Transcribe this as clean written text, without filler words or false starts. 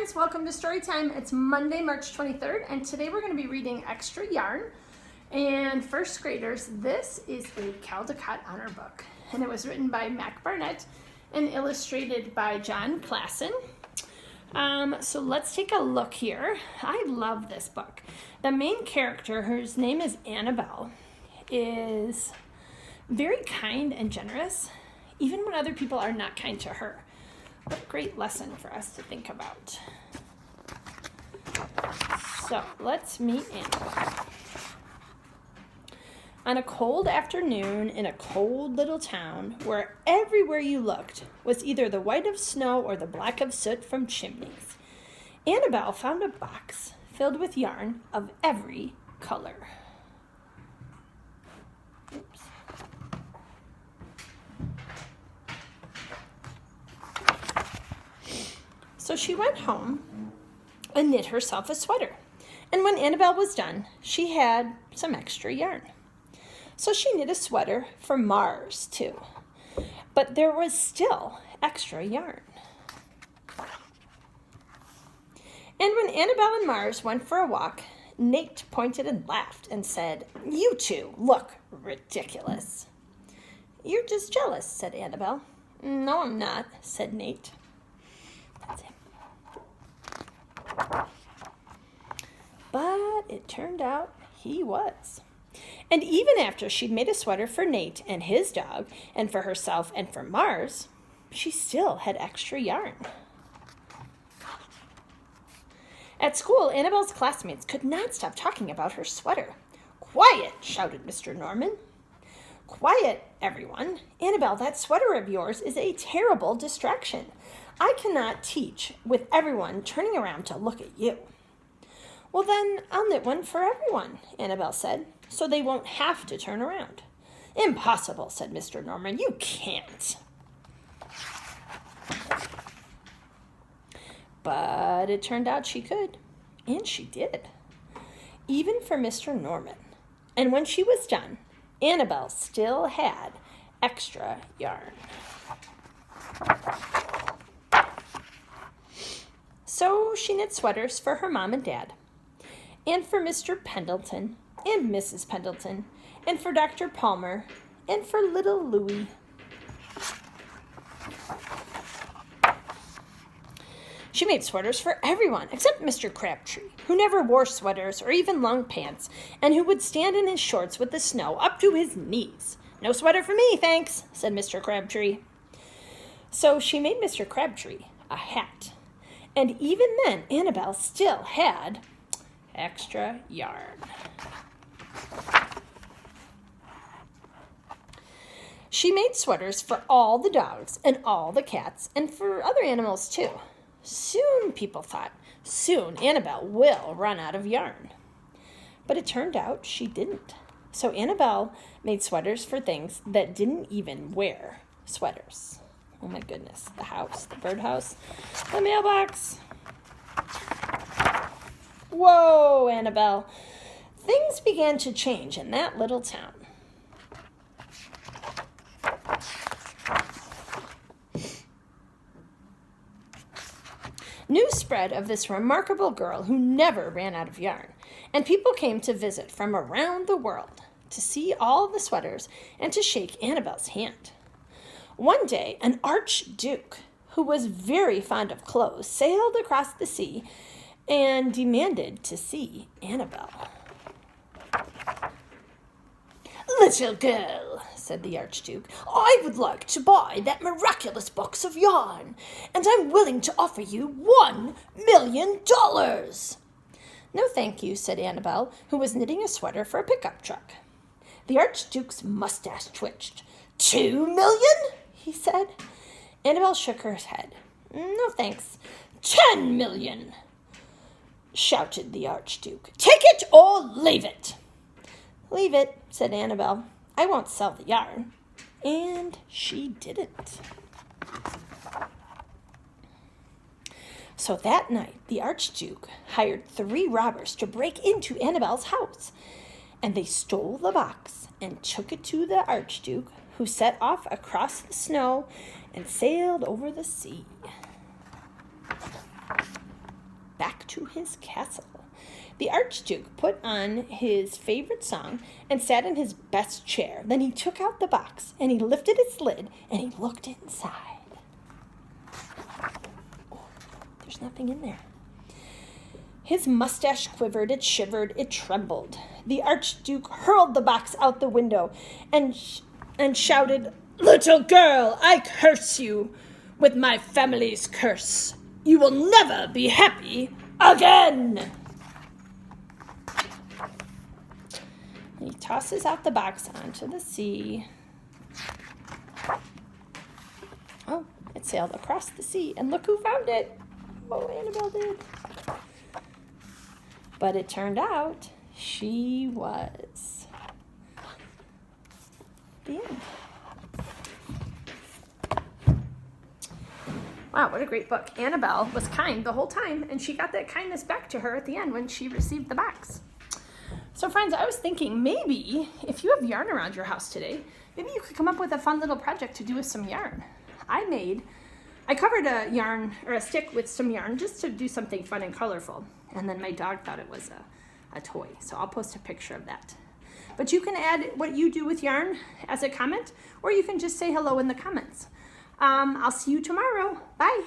friends, welcome to Storytime. It's Monday, March 23rd, and today we're going to be reading Extra Yarn. And first graders, this is a Caldecott Honor Book, and it was written by Mac Barnett and illustrated by John Klassen. So let's take a look here. I love this book. The main character, whose name is Annabelle, is very kind and generous, even when other people are not kind to her. What a great lesson for us to think about. So let's meet Annabelle. On a cold afternoon in a cold little town where everywhere you looked was either the white of snow or the black of soot from chimneys, Annabelle found a box filled with yarn of every color. Oops. So she went home and knit herself a sweater. And when Annabelle was done, she had some extra yarn. So she knit a sweater for Mars, too. But there was still extra yarn. And when Annabelle and Mars went for a walk, Nate pointed and laughed and said, "You two look ridiculous." "You're just jealous," said Annabelle. "No, I'm not," said Nate. That's it. But it turned out he was. And even after she'd made a sweater for Nate and his dog, and for herself and for Mars, she still had extra yarn. At school, Annabelle's classmates could not stop talking about her sweater. "Quiet!" shouted Mr. Norman. "Quiet, everyone. Annabelle, that sweater of yours is a terrible distraction. I cannot teach with everyone turning around to look at you." "Well, then I'll knit one for everyone," Annabelle said, "so they won't have to turn around." "Impossible," said Mr. Norman. "You can't." But it turned out she could, and she did, even for Mr. Norman. And when she was done, Annabelle still had extra yarn. So she knit sweaters for her mom and dad, and for Mr. Pendleton and Mrs. Pendleton, and for Dr. Palmer, and for little Louie. She made sweaters for everyone except Mr. Crabtree, who never wore sweaters or even long pants, and who would stand in his shorts with the snow up to his knees. "No sweater for me, thanks," said Mr. Crabtree. So she made Mr. Crabtree a hat. And even then, Annabelle still had extra yarn. She made sweaters for all the dogs and all the cats and for other animals, too. Soon, people thought, soon Annabelle will run out of yarn. But it turned out she didn't. So Annabelle made sweaters for things that didn't even wear sweaters. Oh my goodness, the house, the birdhouse, the mailbox. Whoa, Annabelle. Things began to change in that little town. News spread of this remarkable girl who never ran out of yarn, and people came to visit from around the world to see all the sweaters and to shake Annabelle's hand. One day, an archduke, who was very fond of clothes, sailed across the sea and demanded to see Annabelle. "Little girl," said the Archduke, "I would like to buy that miraculous box of yarn, and I'm willing to offer you $1,000,000. "No, thank you," said Annabelle, who was knitting a sweater for a pickup truck. The Archduke's mustache twitched. "2,000,000?" he said. Annabelle shook her head. "No, thanks." "10,000,000!" shouted the Archduke. "Take it or leave it." "Leave it," said Annabelle. "I won't sell the yarn." And she didn't. So that night, the Archduke hired 3 robbers to break into Annabelle's house. And they stole the box and took it to the Archduke, who set off across the snow and sailed over the sea. to his castle. The Archduke put on his favorite song and sat in his best chair. Then he took out the box and he lifted its lid and he looked inside. Oh, there's nothing in there. His mustache quivered, it shivered, it trembled. The Archduke hurled the box out the window and shouted, "Little girl, I curse you with my family's curse. You will never be happy again." He tosses out the box onto the sea. Oh, it sailed across the sea, and look who found it. Oh, Annabelle did. But it turned out she was. The end. Wow, what a great book. Annabelle was kind the whole time, and she got that kindness back to her at the end when she received the box. So friends, I was thinking maybe if you have yarn around your house today, maybe you could come up with a fun little project to do with some yarn. I covered a yarn or a stick with some yarn just to do something fun and colorful. And then my dog thought it was a toy. So I'll post a picture of that. But you can add what you do with yarn as a comment, or you can just say hello in the comments. I'll see you tomorrow. Bye.